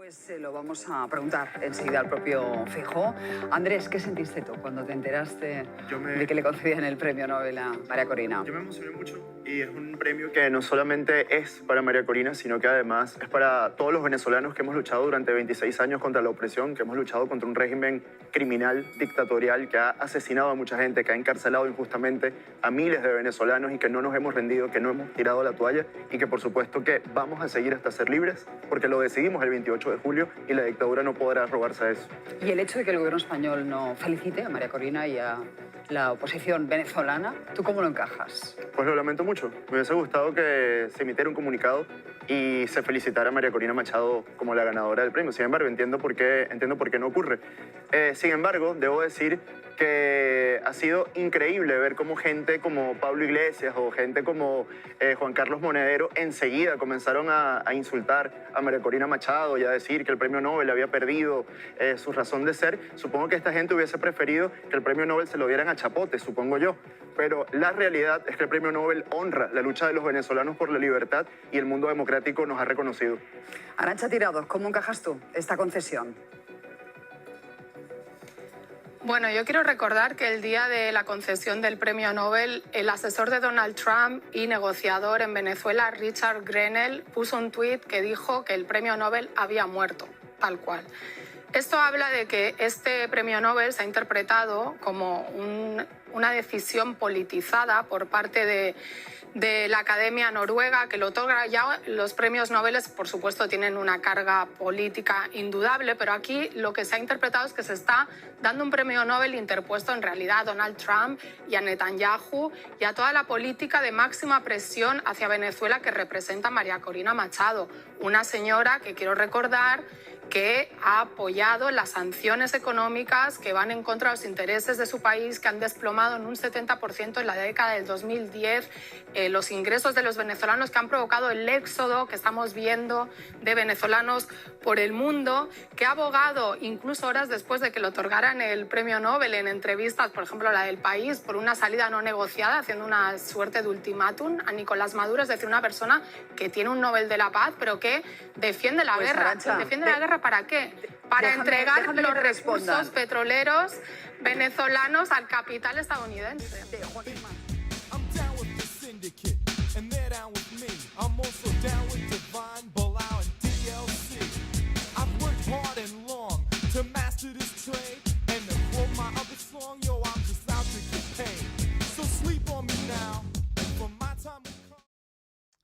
Pues se lo vamos a preguntar enseguida al propio Feijóo. Andrés, ¿qué sentiste tú cuando te enteraste de que le concedían el premio Nobel a María Corina? Yo me emocioné mucho y es un premio que no solamente es para María Corina, sino que además es para todos los venezolanos que hemos luchado durante 26 años contra la opresión, que hemos luchado contra un régimen criminal, dictatorial, que ha asesinado a mucha gente, que ha encarcelado injustamente a miles de venezolanos y que no nos hemos rendido, que no hemos tirado la toalla y que por supuesto que vamos a seguir hasta ser libres, porque lo decidimos el 28 de julio y la dictadura no podrá robarse a eso. Y el hecho de que el gobierno español no felicite a María Corina y a la oposición venezolana, ¿tú cómo lo encajas? Pues lo lamento mucho. Me hubiese gustado que se emitiera un comunicado y se felicitara a María Corina Machado como la ganadora del premio. Sin embargo, entiendo por qué no ocurre. Sin embargo, debo decir que ha sido increíble ver cómo gente como Pablo Iglesias o gente como Juan Carlos Monedero enseguida comenzaron a insultar a María Corina Machado y a decir que el premio Nobel había perdido su razón de ser. Supongo que esta gente hubiese preferido que el premio Nobel se lo dieran a Chapote, supongo yo. Pero la realidad es que el premio Nobel honra la lucha de los venezolanos por la libertad y el mundo democrático nos ha reconocido. Arantxa Tirado, ¿cómo encajas tú esta concesión? Bueno, yo quiero recordar que el día de la concesión del premio Nobel, el asesor de Donald Trump y negociador en Venezuela, Richard Grenell, puso un tuit que dijo que el premio Nobel había muerto, tal cual. Esto habla de que este premio Nobel se ha interpretado como una decisión politizada por parte de la Academia Noruega, que lo otorga. Ya los premios Nobel, por supuesto, tienen una carga política indudable, pero aquí lo que se ha interpretado es que se está dando un premio Nobel interpuesto en realidad a Donald Trump y a Netanyahu y a toda la política de máxima presión hacia Venezuela que representa María Corina Machado, una señora que quiero recordar que ha apoyado las sanciones económicas que van en contra de los intereses de su país, que han desplomado en un 70% en la década del 2010 los ingresos de los venezolanos, que han provocado el éxodo que estamos viendo de venezolanos por el mundo, que ha abogado incluso horas después de que le otorgaran el premio Nobel en entrevistas, por ejemplo la del País, por una salida no negociada, haciendo una suerte de ultimátum a Nicolás Maduro, es decir, una persona que tiene un Nobel de la Paz, pero que defiende la guerra. Arantxa, ¿Defiende la guerra para qué? Para entregar los recursos petroleros venezolanos al capital estadounidense.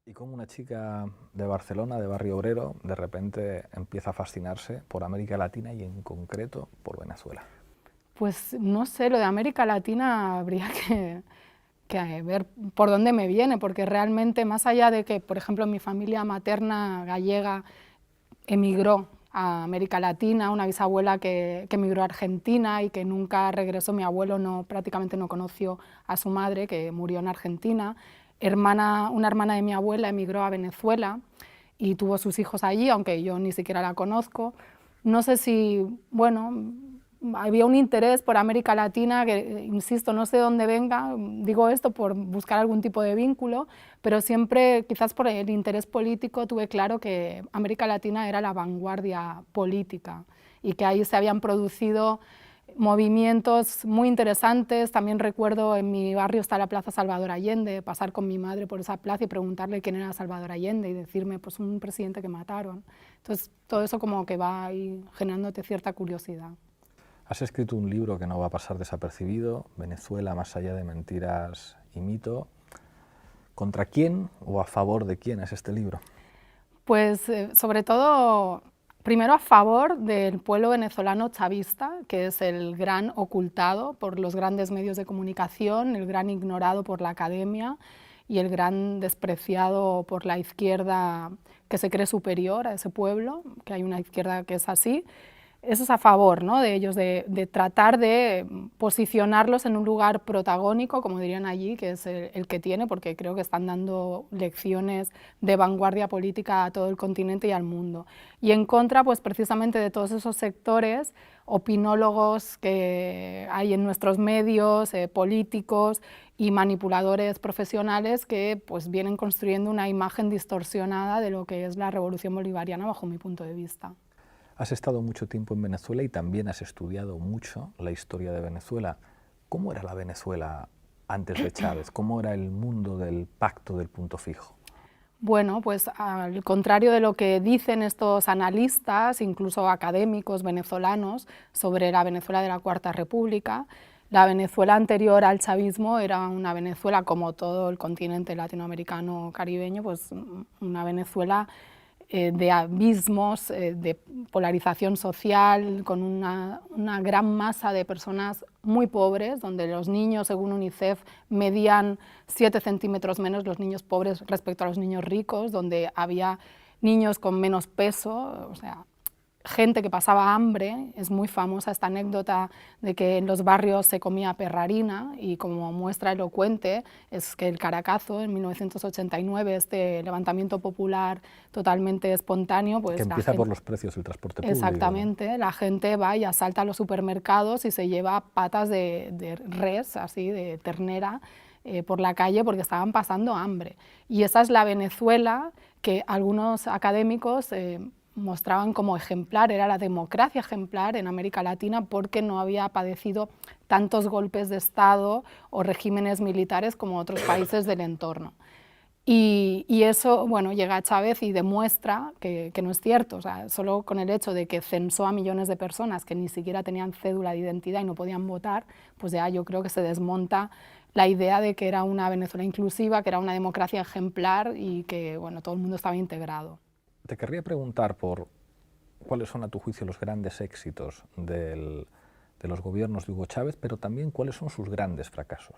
Y como una chica de Barcelona, de barrio obrero, de repente empieza a fascinarse por América Latina y en concreto por Venezuela. Pues no sé, lo de América Latina habría que ver por dónde me viene, porque realmente más allá de que, por ejemplo, mi familia materna gallega emigró a América Latina, una bisabuela que emigró a Argentina y que nunca regresó, mi abuelo prácticamente no conoció a su madre, que murió en Argentina. Una hermana de mi abuela emigró a Venezuela y tuvo sus hijos allí, aunque yo ni siquiera la conozco. No sé si, bueno, había un interés por América Latina que, insisto, no sé de dónde venga, digo esto por buscar algún tipo de vínculo, pero siempre, quizás por el interés político, tuve claro que América Latina era la vanguardia política y que ahí se habían producido movimientos muy interesantes. También recuerdo en mi barrio está la Plaza Salvador Allende, pasar con mi madre por esa plaza y preguntarle quién era Salvador Allende y decirme, pues un presidente que mataron. Entonces todo eso como que va ahí generándote cierta curiosidad. Has escrito un libro que no va a pasar desapercibido, Venezuela más allá de mentiras y mito. ¿Contra quién o a favor de quién es este libro? Pues sobre todo, primero a favor del pueblo venezolano chavista, que es el gran ocultado por los grandes medios de comunicación, el gran ignorado por la academia y el gran despreciado por la izquierda que se cree superior a ese pueblo, que hay una izquierda que es así. Eso es a favor, ¿no?, de ellos, de tratar de posicionarlos en un lugar protagónico, como dirían allí, que es el que tiene, porque creo que están dando lecciones de vanguardia política a todo el continente y al mundo. Y en contra, pues precisamente de todos esos sectores, opinólogos que hay en nuestros medios, políticos y manipuladores profesionales que pues vienen construyendo una imagen distorsionada de lo que es la revolución bolivariana bajo mi punto de vista. Has estado mucho tiempo en Venezuela y también has estudiado mucho la historia de Venezuela. ¿Cómo era la Venezuela antes de Chávez? ¿Cómo era el mundo del pacto del punto fijo? Bueno, pues al contrario de lo que dicen estos analistas, incluso académicos venezolanos, sobre la Venezuela de la Cuarta República, la Venezuela anterior al chavismo era una Venezuela, como todo el continente latinoamericano caribeño, pues una Venezuela de abismos, de polarización social, con una gran masa de personas muy pobres, donde los niños, según UNICEF, medían 7 centímetros menos los niños pobres respecto a los niños ricos, donde había niños con menos peso, o sea, gente que pasaba hambre. Es muy famosa esta anécdota de que en los barrios se comía perrarina, y como muestra elocuente es que el Caracazo, en 1989, este levantamiento popular totalmente espontáneo, pues que empieza por los precios del transporte público. Exactamente, ¿no? La gente va y asalta a los supermercados y se lleva patas de res, así, de ternera, por la calle porque estaban pasando hambre. Y esa es la Venezuela que algunos académicos mostraban como ejemplar, era la democracia ejemplar en América Latina, porque no había padecido tantos golpes de Estado o regímenes militares como otros países del entorno. Y eso, bueno, llega a Chávez y demuestra que no es cierto. O sea, solo con el hecho de que censó a millones de personas que ni siquiera tenían cédula de identidad y no podían votar, pues ya yo creo que se desmonta la idea de que era una Venezuela inclusiva, que era una democracia ejemplar y que, bueno, todo el mundo estaba integrado. Te querría preguntar por cuáles son, a tu juicio, los grandes éxitos de los gobiernos de Hugo Chávez, pero también cuáles son sus grandes fracasos.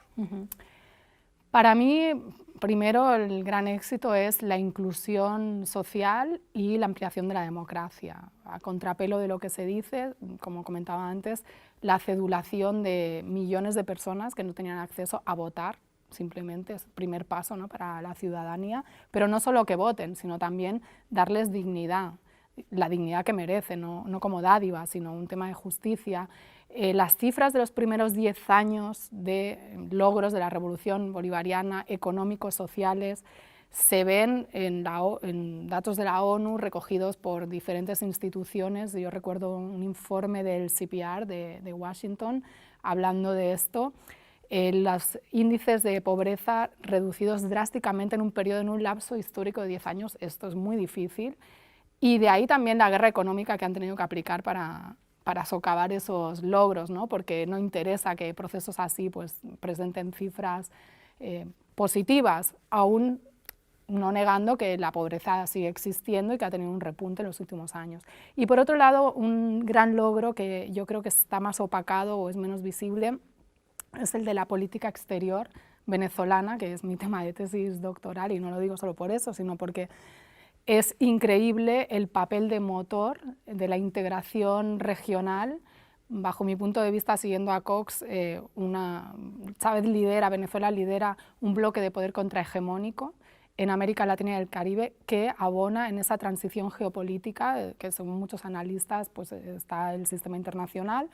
Para mí, primero, el gran éxito es la inclusión social y la ampliación de la democracia. A contrapelo de lo que se dice, como comentaba antes, la cedulación de millones de personas que no tenían acceso a votar, simplemente es el primer paso, ¿no?, para la ciudadanía, pero no solo que voten, sino también darles dignidad, la dignidad que merecen, no como dádiva, sino un tema de justicia. Las cifras de los primeros 10 años de logros de la revolución bolivariana, económicos, sociales, se ven en datos de la ONU recogidos por diferentes instituciones. Yo recuerdo un informe del CPR de Washington hablando de esto. Los índices de pobreza reducidos drásticamente en un periodo, en un lapso histórico de 10 años, esto es muy difícil. Y de ahí también la guerra económica que han tenido que aplicar para socavar esos logros, ¿no?, porque no interesa que procesos así pues presenten cifras positivas, aún no negando que la pobreza sigue existiendo y que ha tenido un repunte en los últimos años. Y por otro lado, un gran logro que yo creo que está más opacado o es menos visible es el de la política exterior venezolana, que es mi tema de tesis doctoral, y no lo digo solo por eso, sino porque es increíble el papel de motor de la integración regional. Bajo mi punto de vista, siguiendo a Cox, Venezuela lidera un bloque de poder contrahegemónico en América Latina y el Caribe que abona en esa transición geopolítica, que según muchos analistas pues está el sistema internacional,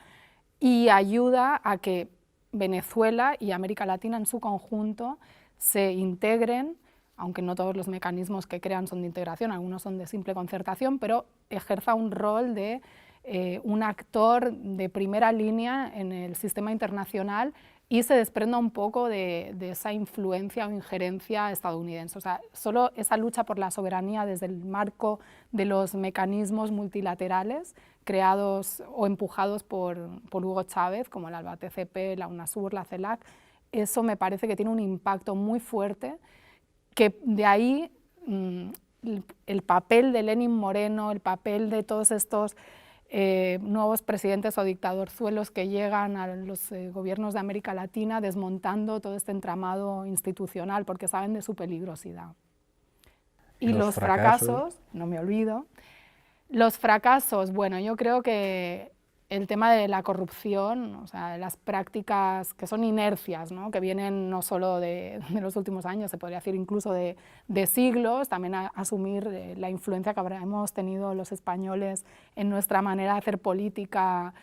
y ayuda a que Venezuela y América Latina en su conjunto se integren, aunque no todos los mecanismos que crean son de integración, algunos son de simple concertación, pero ejerza un rol de un actor de primera línea en el sistema internacional y se desprenda un poco de esa influencia o injerencia estadounidense. O sea, solo esa lucha por la soberanía desde el marco de los mecanismos multilaterales creados o empujados por Hugo Chávez, como el ALBA-TCP, la UNASUR, la CELAC, eso me parece que tiene un impacto muy fuerte, que de ahí el papel de Lenín Moreno, el papel de todos estos nuevos presidentes o dictadorzuelos que llegan a los gobiernos de América Latina desmontando todo este entramado institucional porque saben de su peligrosidad. Y los fracasos, no me olvido, los fracasos, bueno, yo creo que el tema de la corrupción, o sea, las prácticas que son inercias, ¿no?, que vienen no solo de los últimos años, se podría decir incluso de siglos, también asumir la influencia que habremos tenido los españoles en nuestra manera de hacer política,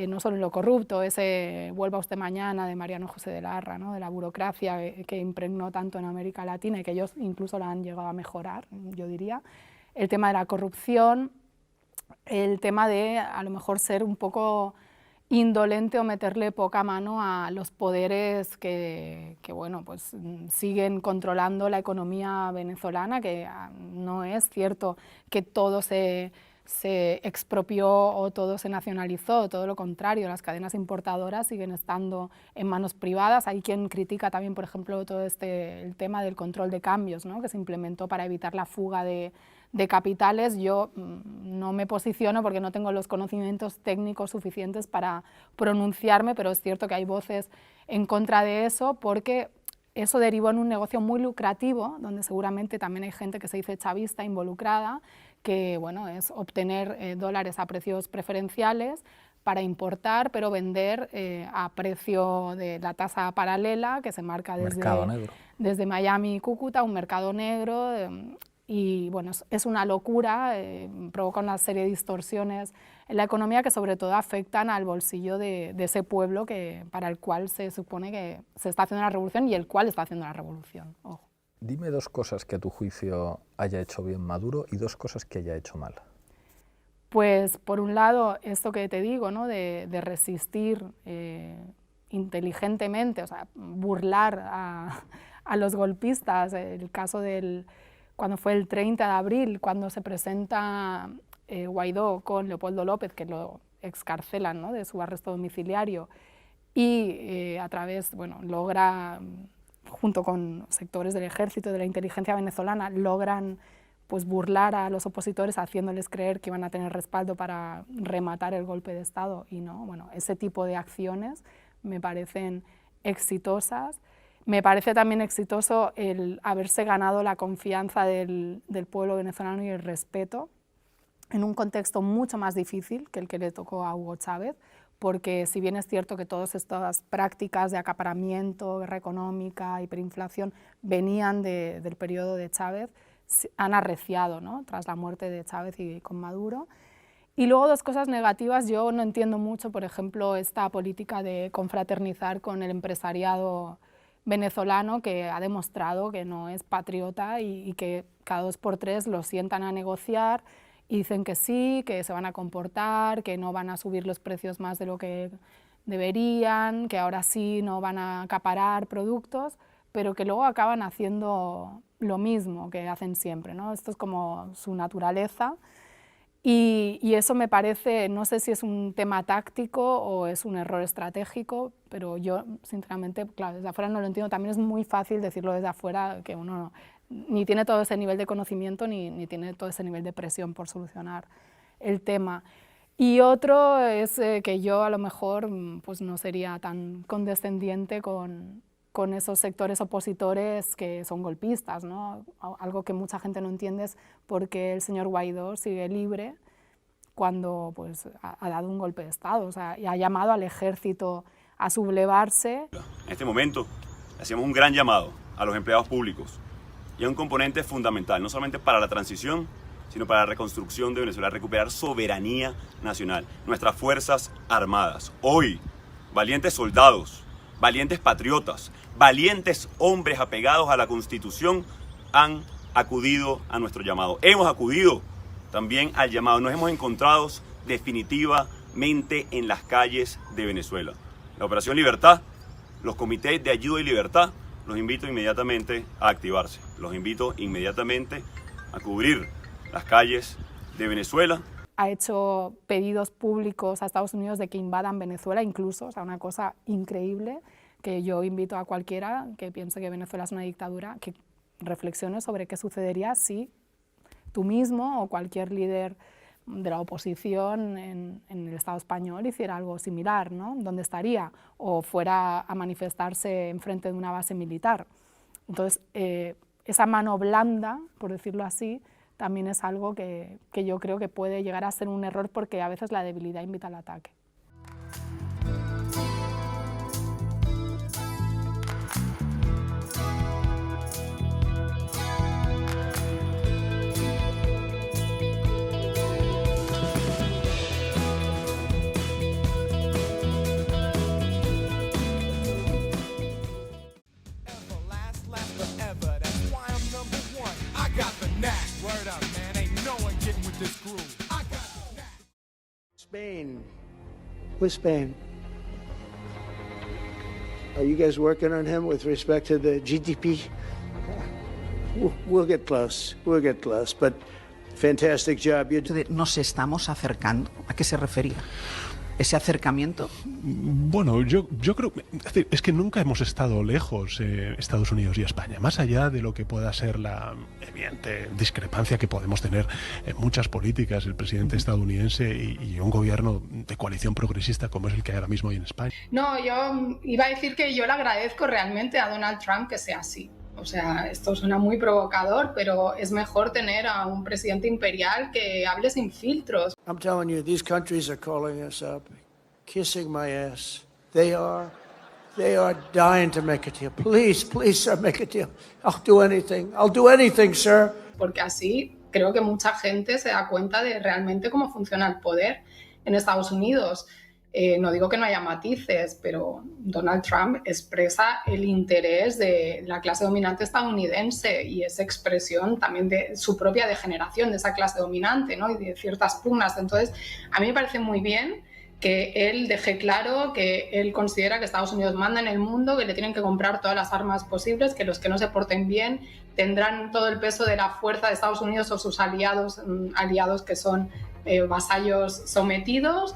no solo en lo corrupto, ese Vuelva usted mañana de Mariano José de Larra, ¿no?, de la burocracia que impregnó tanto en América Latina y que ellos incluso la han llegado a mejorar, yo diría. El tema de la corrupción, el tema de a lo mejor ser un poco indolente o meterle poca mano a los poderes que bueno, pues siguen controlando la economía venezolana, que no es cierto que todo se expropió o todo se nacionalizó, todo lo contrario, las cadenas importadoras siguen estando en manos privadas. Hay quien critica también, por ejemplo, todo el tema del control de cambios, ¿no?, que se implementó para evitar la fuga de capitales. Yo no me posiciono porque no tengo los conocimientos técnicos suficientes para pronunciarme, pero es cierto que hay voces en contra de eso porque eso derivó en un negocio muy lucrativo, donde seguramente también hay gente que se dice chavista involucrada, que bueno, es obtener dólares a precios preferenciales para importar, pero vender a precio de la tasa paralela que se marca desde Miami y Cúcuta, un mercado negro. Y bueno, es una locura, provoca una serie de distorsiones en la economía que sobre todo afectan al bolsillo de ese pueblo para el cual se supone que se está haciendo la revolución y el cual está haciendo la revolución. Ojo. Dime 2 cosas que a tu juicio haya hecho bien Maduro y 2 cosas que haya hecho mal. Pues por un lado, esto que te digo, ¿no?, de resistir inteligentemente, o sea, burlar a los golpistas. El caso cuando fue el 30 de abril, cuando se presenta Guaidó con Leopoldo López, que lo excarcelan, ¿no?, de su arresto domiciliario, y a través, bueno, logra, junto con sectores del ejército, de la inteligencia venezolana, logran pues burlar a los opositores haciéndoles creer que iban a tener respaldo para rematar el golpe de Estado y no. Bueno, ese tipo de acciones me parecen exitosas. Me parece también exitoso el haberse ganado la confianza del pueblo venezolano y el respeto en un contexto mucho más difícil que el que le tocó a Hugo Chávez, porque si bien es cierto que todas estas prácticas de acaparamiento, guerra económica, hiperinflación, venían del periodo de Chávez, han arreciado, ¿no?, tras la muerte de Chávez y con Maduro. Y luego 2 cosas negativas. Yo no entiendo mucho, por ejemplo, esta política de confraternizar con el empresariado venezolano, que ha demostrado que no es patriota y que cada 2 por 3 lo sientan a negociar y dicen que sí, que se van a comportar, que no van a subir los precios más de lo que deberían, que ahora sí no van a acaparar productos, pero que luego acaban haciendo lo mismo que hacen siempre, ¿no? Esto es como su naturaleza. Y eso me parece, no sé si es un tema táctico o es un error estratégico, pero yo, sinceramente, claro, desde afuera no lo entiendo. También es muy fácil decirlo desde afuera, que uno ni tiene todo ese nivel de conocimiento ni tiene todo ese nivel de presión por solucionar el tema. Y otro es que yo a lo mejor pues no sería tan condescendiente con esos sectores opositores que son golpistas, ¿no? Algo que mucha gente no entiende es por qué el señor Guaidó sigue libre cuando pues, ha dado un golpe de Estado, o sea, y ha llamado al ejército a sublevarse. En este momento hacemos un gran llamado a los empleados públicos y a un componente fundamental, no solamente para la transición, sino para la reconstrucción de Venezuela, recuperar soberanía nacional, nuestras Fuerzas Armadas. Hoy, valientes soldados, valientes patriotas, valientes hombres apegados a la Constitución han acudido a nuestro llamado. Hemos acudido también al llamado. Nos hemos encontrado definitivamente en las calles de Venezuela. La Operación Libertad, los comités de ayuda y libertad, los invito inmediatamente a activarse. Los invito inmediatamente a cubrir las calles de Venezuela. Ha hecho pedidos públicos a Estados Unidos de que invadan Venezuela incluso, o sea, una cosa increíble, que yo invito a cualquiera que piense que Venezuela es una dictadura, que reflexione sobre qué sucedería si tú mismo o cualquier líder de la oposición en el Estado español hiciera algo similar, ¿no? ¿Dónde estaría? O fuera a manifestarse enfrente de una base militar. Entonces, esa mano blanda, por decirlo así, también es algo que yo creo que puede llegar a ser un error porque a veces la debilidad invita al ataque. Word up, man, ain't no one getting with this groove. I got the knack. Spain. With Spain. Are you guys working on him with respect to the GDP? We'll get close. We'll get close. But fantastic job. Nos estamos acercando. ¿A qué se refería ese acercamiento? Bueno, yo creo es que nunca hemos estado lejos, Estados Unidos y España, más allá de lo que pueda ser la evidente discrepancia que podemos tener en muchas políticas, el presidente estadounidense y un gobierno de coalición progresista como es el que hay ahora mismo hoy en España. No, yo iba a decir que yo le agradezco realmente a Donald Trump que sea así. O sea, esto suena muy provocador, pero es mejor tener a un presidente imperial que hable sin filtros. I'm telling you, these countries are calling us up, kissing my ass. They are dying to make a deal. Please, sir, make a deal. I'll do anything, sir. Porque así creo que mucha gente se da cuenta de realmente cómo funciona el poder en Estados Unidos. No digo que no haya matices, pero Donald Trump expresa el interés de la clase dominante estadounidense y es expresión también de su propia degeneración de esa clase dominante, ¿no? Y de ciertas pugnas. Entonces, a mí me parece muy bien que él deje claro que él considera que Estados Unidos manda en el mundo, que le tienen que comprar todas las armas posibles, que los que no se porten bien tendrán todo el peso de la fuerza de Estados Unidos o sus aliados que son vasallos sometidos.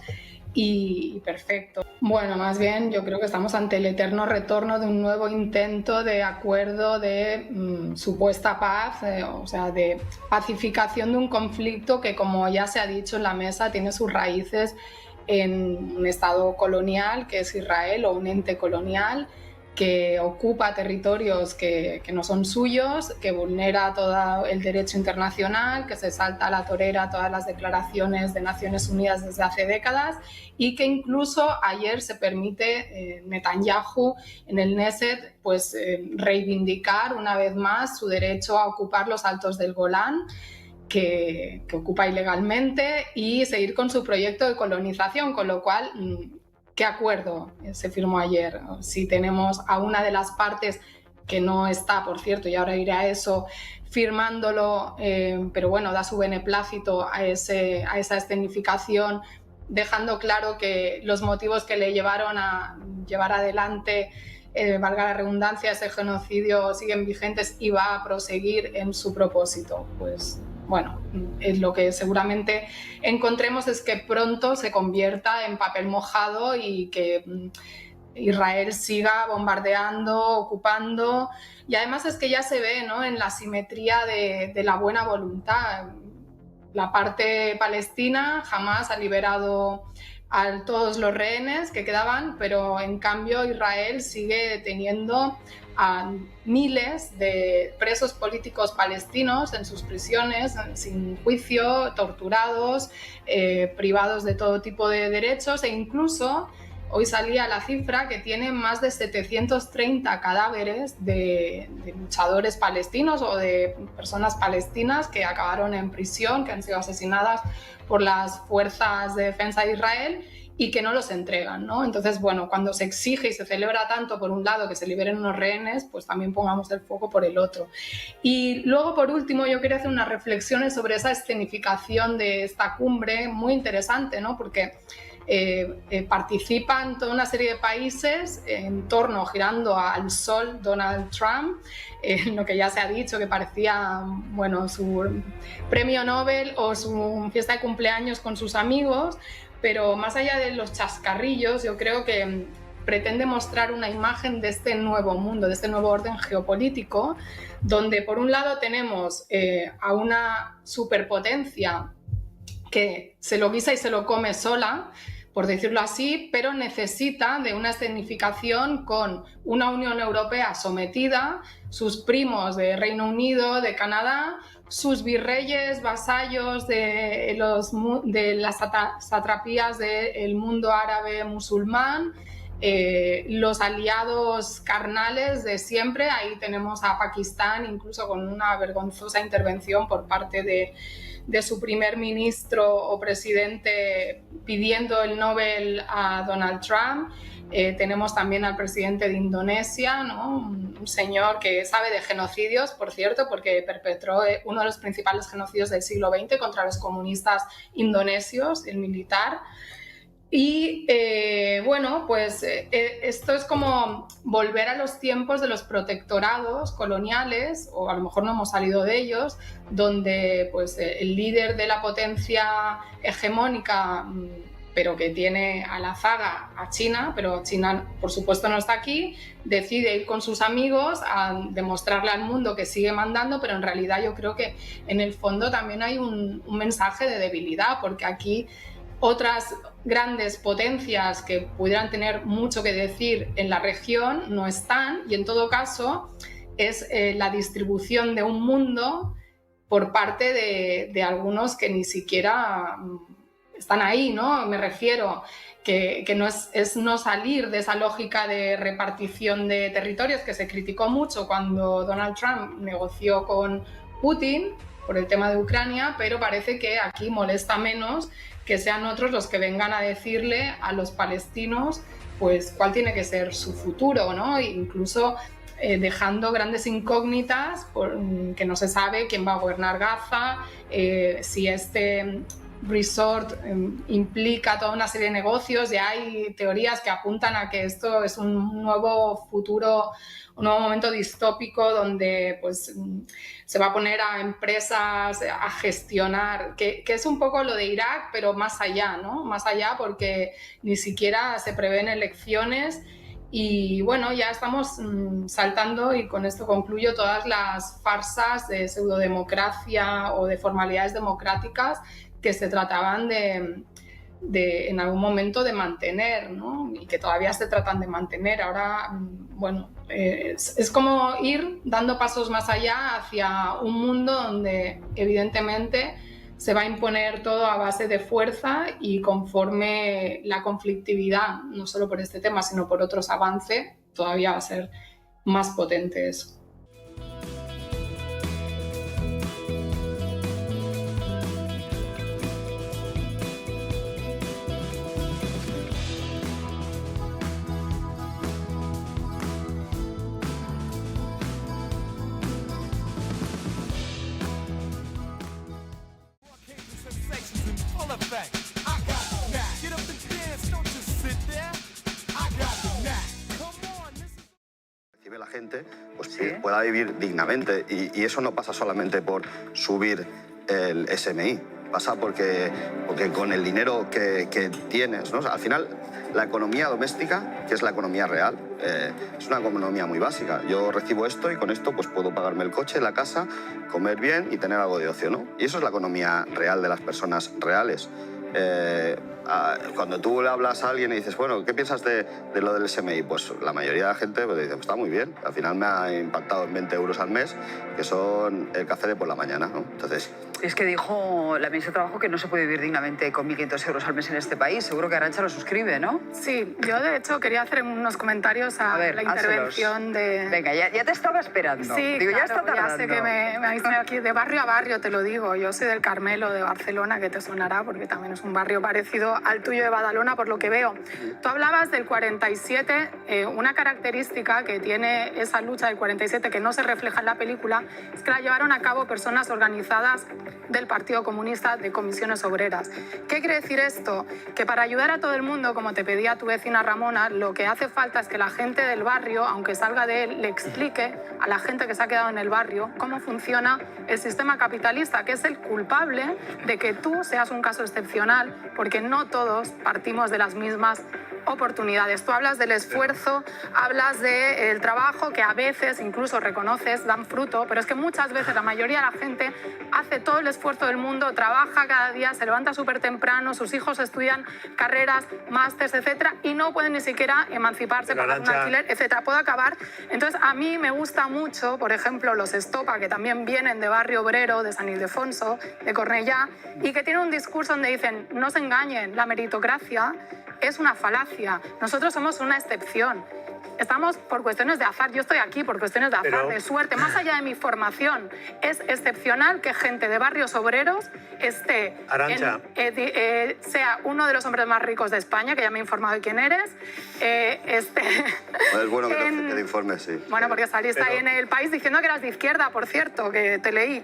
Y perfecto. Bueno, más bien yo creo que estamos ante el eterno retorno de un nuevo intento de acuerdo de supuesta paz, o sea, de pacificación de un conflicto que, como ya se ha dicho en la mesa, tiene sus raíces en un estado colonial, que es Israel, o un ente colonial que ocupa territorios que no son suyos, que vulnera todo el derecho internacional, que se salta a la torera todas las declaraciones de Naciones Unidas desde hace décadas y que incluso ayer se permite Netanyahu en el Knesset pues, reivindicar una vez más su derecho a ocupar los altos del Golán, que ocupa ilegalmente, y seguir con su proyecto de colonización, con lo cual... ¿Qué acuerdo se firmó ayer? Si tenemos a una de las partes que no está, por cierto, y ahora iré a eso, firmándolo, pero bueno, da su beneplácito a esa escenificación, dejando claro que los motivos que le llevaron a llevar adelante, valga la redundancia, ese genocidio siguen vigentes y va a proseguir en su propósito. Pues bueno, lo que seguramente encontremos es que pronto se convierta en papel mojado y que Israel siga bombardeando, ocupando. Y además es que ya se ve, ¿no?, en la simetría de la buena voluntad. La parte palestina jamás ha liberado a todos los rehenes que quedaban, pero en cambio Israel sigue deteniendo a miles de presos políticos palestinos en sus prisiones, sin juicio, torturados, privados de todo tipo de derechos, e incluso hoy salía la cifra que tiene más de 730 cadáveres de luchadores palestinos o de personas palestinas que acabaron en prisión, que han sido asesinadas por las fuerzas de defensa de Israel y que no los entregan, ¿no? Entonces, bueno, cuando se exige y se celebra tanto por un lado que se liberen unos rehenes, pues también pongamos el foco por el otro. Y luego, por último, yo quería hacer unas reflexiones sobre esa escenificación de esta cumbre, muy interesante, ¿no? Porque participan toda una serie de países en torno, girando al sol, Donald Trump, lo que ya se ha dicho, que parecía, bueno, su premio Nobel o su fiesta de cumpleaños con sus amigos. Pero más allá de los chascarrillos, yo creo que pretende mostrar una imagen de este nuevo mundo, de este nuevo orden geopolítico, donde por un lado tenemos a una superpotencia que se lo guisa y se lo come sola, por decirlo así, pero necesita de una escenificación con una Unión Europea sometida, sus primos de Reino Unido, de Canadá, sus virreyes, vasallos de las satrapías del mundo árabe musulmán, los aliados carnales de siempre. Ahí tenemos a Pakistán, incluso con una vergonzosa intervención por parte de su primer ministro o presidente pidiendo el Nobel a Donald Trump. Tenemos también al presidente de Indonesia, ¿no? Un señor que sabe de genocidios, por cierto, porque perpetró uno de los principales genocidios del siglo XX contra los comunistas indonesios, el militar. Y bueno, pues esto es como volver a los tiempos de los protectorados coloniales, o a lo mejor no hemos salido de ellos, donde pues, el líder de la potencia hegemónica, pero que tiene a la zaga a China, pero China por supuesto no está aquí, decide ir con sus amigos a demostrarle al mundo que sigue mandando, pero en realidad yo creo que en el fondo también hay un mensaje de debilidad, porque aquí otras grandes potencias que pudieran tener mucho que decir en la región no están, y en todo caso es la distribución de un mundo por parte de algunos que ni siquiera están ahí, ¿no? Me refiero que no es no salir de esa lógica de repartición de territorios que se criticó mucho cuando Donald Trump negoció con Putin por el tema de Ucrania, pero parece que aquí molesta menos que sean otros los que vengan a decirle a los palestinos pues cuál tiene que ser su futuro, ¿no? Incluso dejando grandes incógnitas que no se sabe quién va a gobernar Gaza, si este resort implica toda una serie de negocios. Ya hay teorías que apuntan a que esto es un nuevo futuro, un nuevo momento distópico donde pues, se va a poner a empresas a gestionar, que es un poco lo de Irak, pero más allá, ¿no? Más allá, porque ni siquiera se prevén elecciones. Y bueno, ya estamos saltando, y con esto concluyo, todas las farsas de pseudodemocracia o de formalidades democráticas que se trataban de en algún momento de mantener, ¿no? Y que todavía se tratan de mantener. Ahora, bueno, es como ir dando pasos más allá hacia un mundo donde evidentemente se va a imponer todo a base de fuerza, y conforme la conflictividad, no solo por este tema, sino por otros avances, todavía va a ser más potente eso. Recibe la gente, pues ¿sí? Pueda vivir dignamente, y eso no pasa solamente por subir el SMI, pasa porque con el dinero que tienes, ¿no? O sea, al final la economía doméstica, que es la economía real, es una economía muy básica. Yo recibo esto y con esto pues puedo pagarme el coche, la casa, comer bien y tener algo de ocio, ¿no? Y eso es la economía real de las personas reales. Cuando tú le hablas a alguien y dices, bueno, ¿qué piensas de lo del SMI? Pues la mayoría de la gente pues, dice, pues está muy bien. Al final me ha impactado en 20 euros al mes, que son el café de por la mañana, ¿no? Entonces... Es que dijo la ministra de Trabajo que no se puede vivir dignamente con 1.500 euros al mes en este país. Seguro que Arantxa lo suscribe, ¿no? Sí, yo de hecho quería hacer unos comentarios a ver, la intervención de... Venga, ya te estaba esperando. Sí, digo, claro, ya está tardando. Ya sé que me habéis tenido aquí de barrio a barrio, te lo digo. Yo soy del Carmelo de Barcelona, que te sonará porque también es un barrio parecido al tuyo de Badalona, por lo que veo. Tú hablabas del 47, una característica que tiene esa lucha del 47 que no se refleja en la película es que la llevaron a cabo personas organizadas del Partido Comunista, de comisiones obreras. ¿Qué quiere decir esto? Que para ayudar a todo el mundo, como te pedía tu vecina Ramona, lo que hace falta es que la gente del barrio, aunque salga de él, le explique a la gente que se ha quedado en el barrio cómo funciona el sistema capitalista, que es el culpable de que tú seas un caso excepcional, porque no todos partimos de las mismas oportunidades. Tú hablas del esfuerzo, hablas del trabajo que a veces, incluso reconoces, dan fruto, pero es que muchas veces la mayoría de la gente hace todo el esfuerzo del mundo, trabaja cada día, se levanta súper temprano, sus hijos estudian carreras, másters, etcétera, y no pueden ni siquiera emanciparse, pagar un alquiler, etcétera. Puedo acabar. Entonces, a mí me gusta mucho, por ejemplo, los Estopa, que también vienen de barrio obrero, de San Ildefonso, de Cornellá, y que tienen un discurso donde dicen, no se engañen, la meritocracia es una falacia. tendencia. Nosotros somos una excepción. Estamos por cuestiones de azar. Yo estoy aquí por cuestiones de azar, de suerte. Más allá de mi formación, es excepcional que gente de barrios obreros esté... Arantxa. Sea uno de los hombres más ricos de España, que ya me he informado de quién eres. Es bueno que te informes, sí. Bueno, porque saliste ahí en El País diciendo que eras de izquierda, por cierto, que te leí.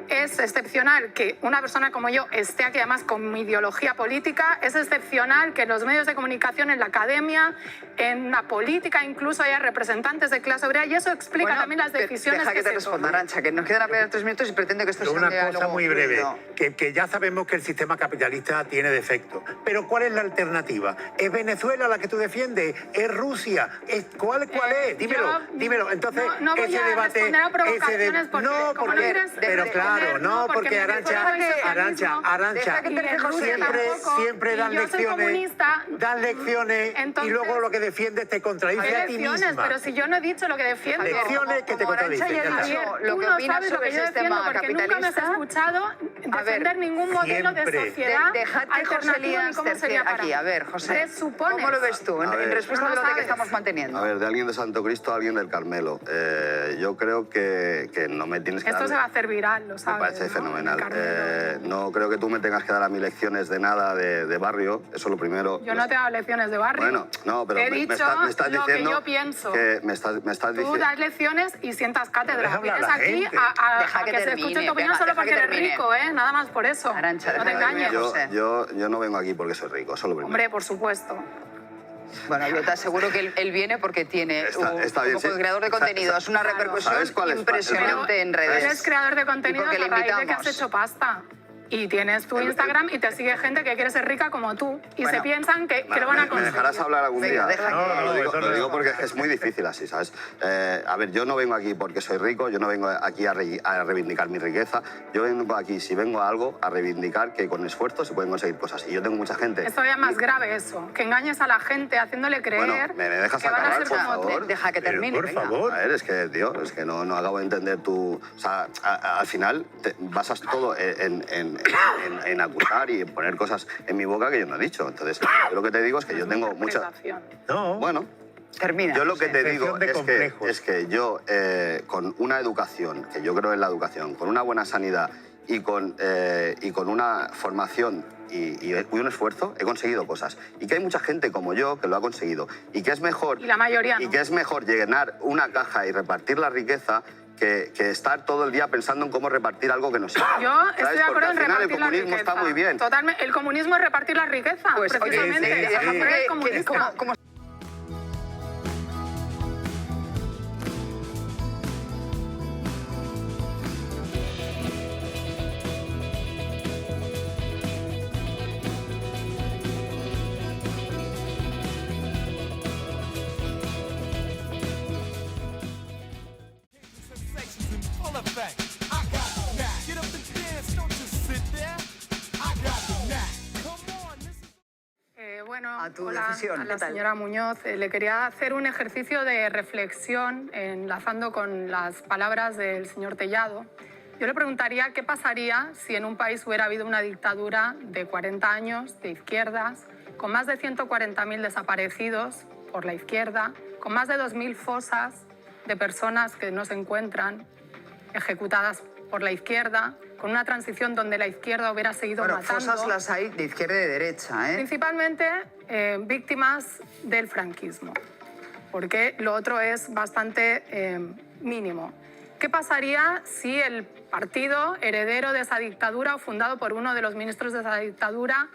Es excepcional que una persona como yo esté aquí, además con mi ideología política. Es excepcional que en los medios de comunicación, en la academia, en la política, incluso haya representantes de clase obrera, y eso explica también las decisiones deja que te responda, Arantxa, que nos quedan apenas 3 minutos y pretende que esto sea un diálogo Una cosa muy breve, fluido. que ya sabemos que el sistema capitalista tiene defectos, pero ¿cuál es la alternativa? ¿Es Venezuela la que tú defiendes? ¿Es Rusia? ¿Cuál es? Dímelo. Entonces, no voy ese a debate... responder a provocaciones porque, no, como no quieres pero claro, no, porque Arantxa, siempre dan lecciones y luego lo que defiendes te contradice a ti misma. Pero si yo no he dicho lo que defiendo. Lecciones que te contradicen. Lo que opinas sobre el sistema porque nunca me has capitalista... escuchado defender ningún modelo de sociedad Dejad que José Lías tercere aquí. A ver, José, ¿cómo lo ves tú en respuesta a lo que estamos manteniendo? A ver, de alguien de Santo Cristo a alguien del Carmelo. Yo creo que no me tienes que Esto se va a hacer viral, lo sabes. Me parece fenomenal. No creo que tú me tengas que dar a mí lecciones de nada de barrio, eso es lo primero. Yo no te hago lecciones de barrio. Bueno, no, pero me estás diciendo lo que yo pienso. Que me estás diciendo... Tú das lecciones y sientas cátedra. Vienes aquí Deja que que se termine, escuche tu opinión solo porque eres rico, nada más por eso. Arantxa, no te engañes. Yo no vengo aquí porque soy rico, eso es lo primero. Hombre, por supuesto. Bueno, yo te aseguro que él viene porque tiene como creador de contenidos una repercusión impresionante en redes. Eres creador de contenidos a raíz de que has hecho pasta. Y tienes tu Instagram y te sigue gente que quiere ser rica como tú. Y se piensan que lo van a conseguir. ¿Me dejarás hablar algún día? Lo digo porque es muy difícil así, ¿sabes? A ver, yo no vengo aquí porque soy rico, yo no vengo aquí a reivindicar mi riqueza. Yo vengo aquí, si vengo a algo, a reivindicar que con esfuerzo se pueden conseguir cosas. Y yo tengo mucha gente... Es todavía más grave eso, que engañes a la gente haciéndole creer ¿me dejas que van a acabar, ser por como tú. favor? Deja que termine, por favor. A ver, es que, tío, no acabo de entender tu... O sea, al final te basas todo en acusar y en poner cosas en mi boca que yo no he dicho. Entonces, yo lo que te digo es que yo tengo mucha... No. Bueno, termina. yo lo que te digo complejos. es que yo, con una educación, que yo creo en la educación, con una buena sanidad y con una formación y un esfuerzo, he conseguido cosas. Y que hay mucha gente como yo que lo ha conseguido. Y que es mejor... Y la mayoría no. Y que es mejor llenar una caja y repartir la riqueza que estar todo el día pensando en cómo repartir algo que no sirve. Yo estoy de acuerdo en repartir la riqueza. El comunismo está muy bien. Totalmente. El comunismo es repartir la riqueza, Pues, precisamente. El comunismo. Bueno, a tu hola, decisión. a la señora Muñoz. Le quería hacer un ejercicio de reflexión enlazando con las palabras del señor Tellado. Yo le preguntaría qué pasaría si en un país hubiera habido una dictadura de 40 años de izquierdas, con más de 140.000 desaparecidos por la izquierda, con más de 2.000 fosas de personas que no se encuentran ejecutadas por la izquierda, con una transición donde la izquierda hubiera seguido matando. Fosas las hay de izquierda y de derecha, ¿eh? Principalmente víctimas del franquismo, porque lo otro es bastante mínimo. ¿Qué pasaría si el partido heredero de esa dictadura o fundado por uno de los ministros de esa dictadura,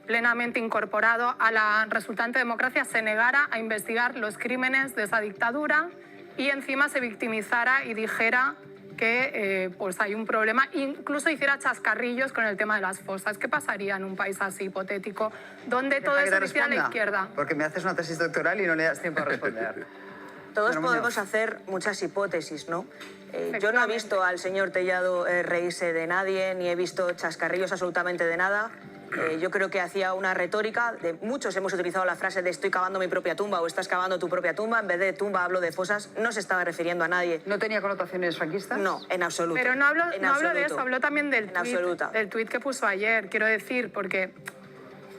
plenamente incorporado a la resultante democracia, se negara a investigar los crímenes de esa dictadura y encima se victimizara y dijera que pues hay un problema, incluso hiciera chascarrillos con el tema de las fosas? ¿Qué pasaría en un país así hipotético donde todo eso lo hiciera la izquierda? Porque me haces una tesis doctoral y no le das tiempo a responder. Todos podemos hacer muchas hipótesis, ¿no? Yo no he visto al señor Tellado reírse de nadie, ni he visto chascarrillos absolutamente de nada. Yo creo que hacía una retórica, de muchos hemos utilizado la frase de estoy cavando mi propia tumba o estás cavando tu propia tumba, en vez de tumba hablo de fosas, no se estaba refiriendo a nadie. ¿No tenía connotaciones franquistas? No, en absoluto. Pero no hablo de eso, hablo también del tuit absoluta. que puso ayer, quiero decir, porque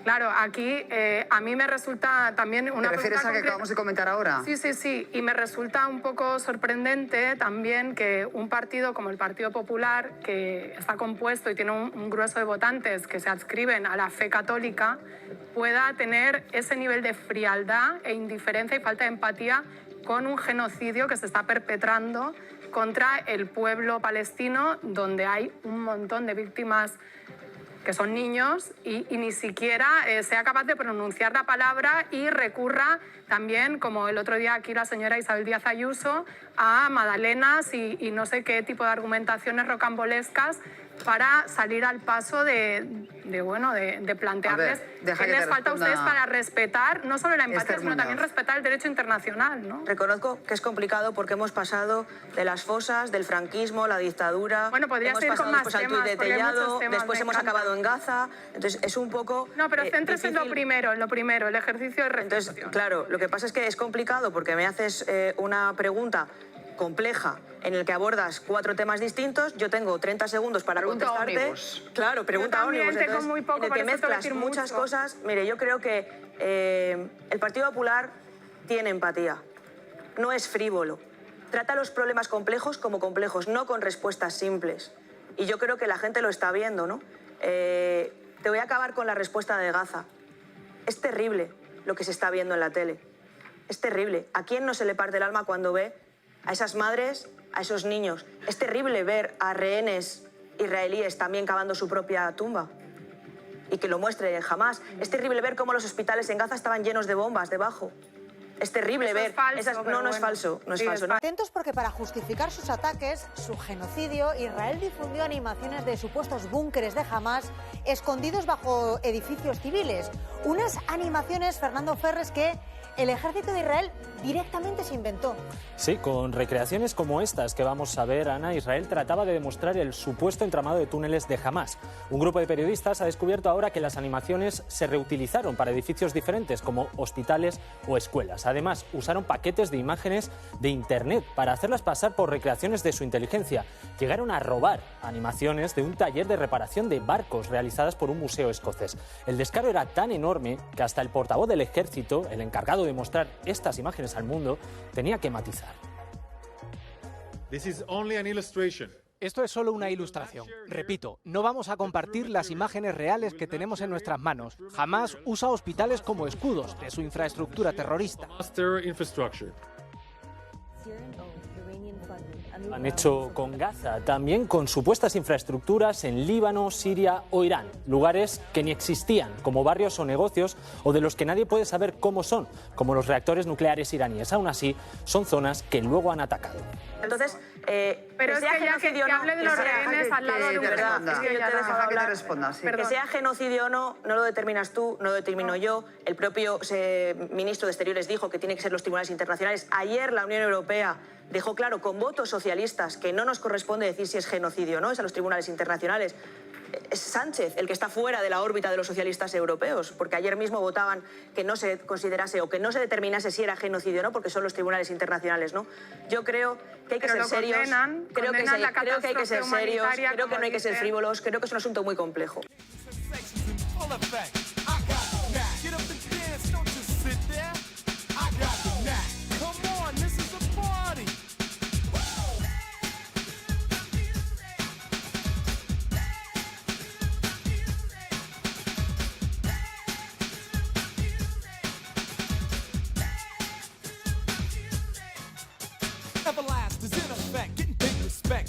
Claro, aquí a mí me resulta también una... ¿Te refieres a que acabamos de comentar ahora? Sí, sí, sí. Y me resulta un poco sorprendente también que un partido como el Partido Popular, que está compuesto y tiene un grueso de votantes que se adscriben a la fe católica, pueda tener ese nivel de frialdad e indiferencia y falta de empatía con un genocidio que se está perpetrando contra el pueblo palestino, donde hay un montón de víctimas que son niños y ni siquiera sea capaz de pronunciar la palabra y recurra también, como el otro día aquí la señora Isabel Díaz Ayuso, a magdalenas y no sé qué tipo de argumentaciones rocambolescas para salir al paso de plantearles qué les falta a ustedes para respetar no solo la empatía, sino también respetar el derecho internacional, ¿no? Reconozco que es complicado porque hemos pasado de las fosas, del franquismo, la dictadura, bueno, podría hemos ser pasado con más después al temas, tuit de Tellado, después hemos encantan. acabado en Gaza, entonces es un poco... No, pero céntrese en lo primero, el ejercicio de reflexión. Entonces, claro, lo que pasa es que es complicado porque me haces una pregunta compleja en el que abordas 4 temas distintos, yo tengo 30 segundos para contestarte. Ómnibus. Claro, pregunta ómnibus. Tengo muy poco, en el que mezclas muchas cosas. Mire, yo creo que el Partido Popular tiene empatía, no es frívolo. Trata los problemas complejos como complejos, no con respuestas simples. Y yo creo que la gente lo está viendo, ¿no? Te voy a acabar con la respuesta de Gaza. Es terrible lo que se está viendo en la tele. Es terrible. ¿A quién no se le parte el alma cuando ve a esas madres, a esos niños? Es terrible ver a rehenes israelíes también cavando su propia tumba y que lo muestre jamás. Es terrible ver cómo los hospitales en Gaza estaban llenos de bombas debajo. Es terrible ver... No es falso, no es falso. ¿no? Atentos porque para justificar sus ataques, su genocidio, Israel difundió animaciones de supuestos búnkeres de Hamás escondidos bajo edificios civiles. Unas animaciones, Fernando Ferres, que el ejército de Israel directamente se inventó. Sí, con recreaciones como estas que vamos a ver, Ana, Israel trataba de demostrar el supuesto entramado de túneles de Hamás. Un grupo de periodistas ha descubierto ahora que las animaciones se reutilizaron para edificios diferentes, como hospitales o escuelas. Además, usaron paquetes de imágenes de Internet para hacerlas pasar por recreaciones de su inteligencia. Llegaron a robar animaciones de un taller de reparación de barcos realizadas por un museo escocés. El descaro era tan enorme que hasta el portavoz del ejército, el encargado de mostrar estas imágenes al mundo, tenía que matizar. Esto es solo una ilustración. Repito, no vamos a compartir las imágenes reales que tenemos en nuestras manos. Jamás usa hospitales como escudos de su infraestructura terrorista. Han hecho con Gaza, también con supuestas infraestructuras en Líbano, Siria o Irán, lugares que ni existían, como barrios o negocios, o de los que nadie puede saber cómo son, como los reactores nucleares iraníes. Aún así, son zonas que luego han atacado. Entonces, pero es que ya que hable de los rehenes al lado de un Que sea genocidio o no, no lo determinas tú, no lo determino yo. El propio ministro de Exteriores dijo que tiene que ser los tribunales internacionales. Ayer la Unión Europea dejó claro con votos socialistas que no nos corresponde decir si es genocidio o no, es a los tribunales internacionales. Es Sánchez el que está fuera de la órbita de los socialistas europeos, porque ayer mismo votaban que no se considerase o que no se determinase si era genocidio o no, porque son los tribunales internacionales, ¿no? Yo creo que hay que ser serios, creo que hay que ser serios, creo que no hay que ser frívolos, creo que es un asunto muy complejo.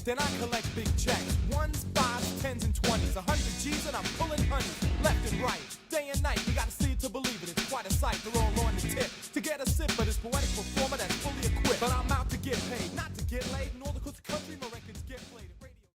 Then I collect big checks. 1s, 5s, 10s, and 20s. 100 G's and I'm pulling honeys.